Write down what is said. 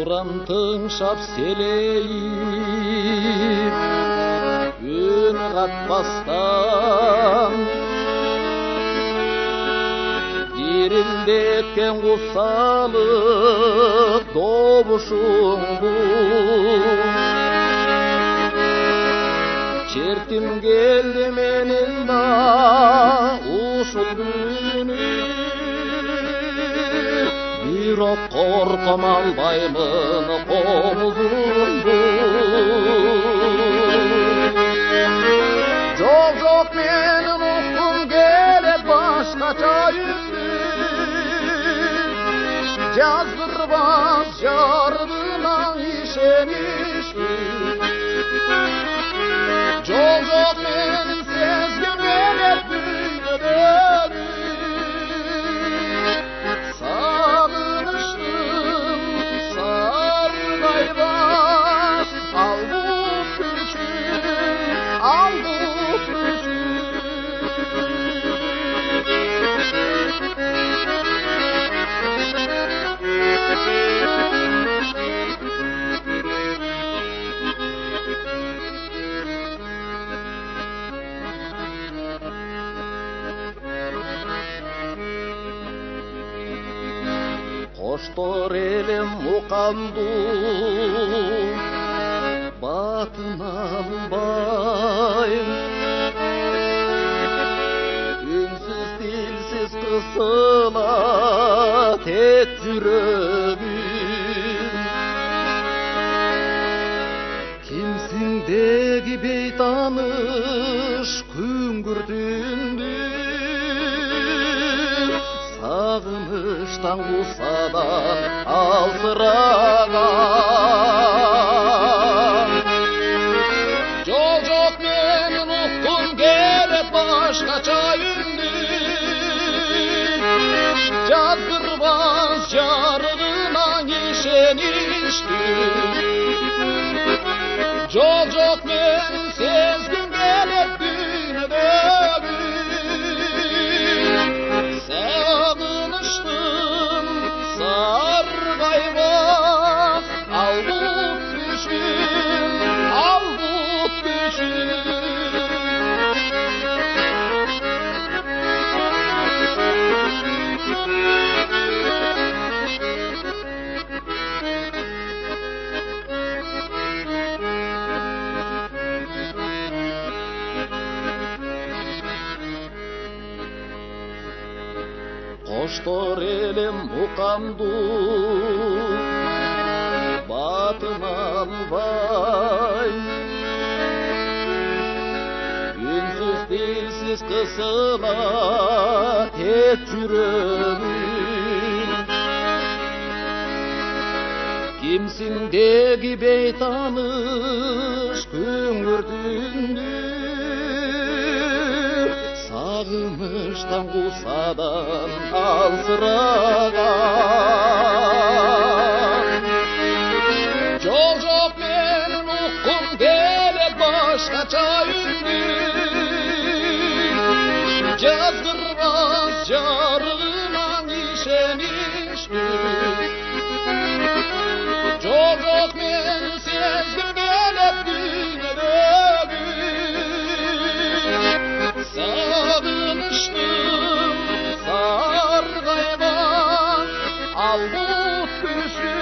турам тыңшап селейіп, үн қатпастан дирілдеткен құсалық добушуң бұл. Чертим келді менің да ушул күнү, бирок корком албаймын комузумду. Жок менин уккум келет башкача үндү, жаздырбас жардына ишеништи. Жок менин сезгим келет дүйнөдөгү, сагыныштым саргайбас ал бул күчүм, ал бул күчүм. Коштор элем мукамду батын албайм, үнсүз тилсиз кысылат эт жүрөгүм. Кимсиң деги бейтаныш күңгүртүндү, сагыныштан кусадан алсыраган. Жок менин уккум келет башкача үндү, жаздырбас жарыгына ишеништи. Жок менин сезгим келет дүйнөдөгү, сагыныштым саргайбас ал бут күчүм, ал бут күчүм. Коштор элем мукамду батын албайм, үнсүз тилсиз кысылат эт жүрөгүм. Кимсиң деги бейтаныш күңгүртүндү, сагыныштан кусадан алсыраган. Жок менин уккум келет башкача үндү, жаздырбас жарыгына ишеништи. Жок менин сезгим келет дүйнөдөгү, сагыныштым саргайбас ал бут күчүм.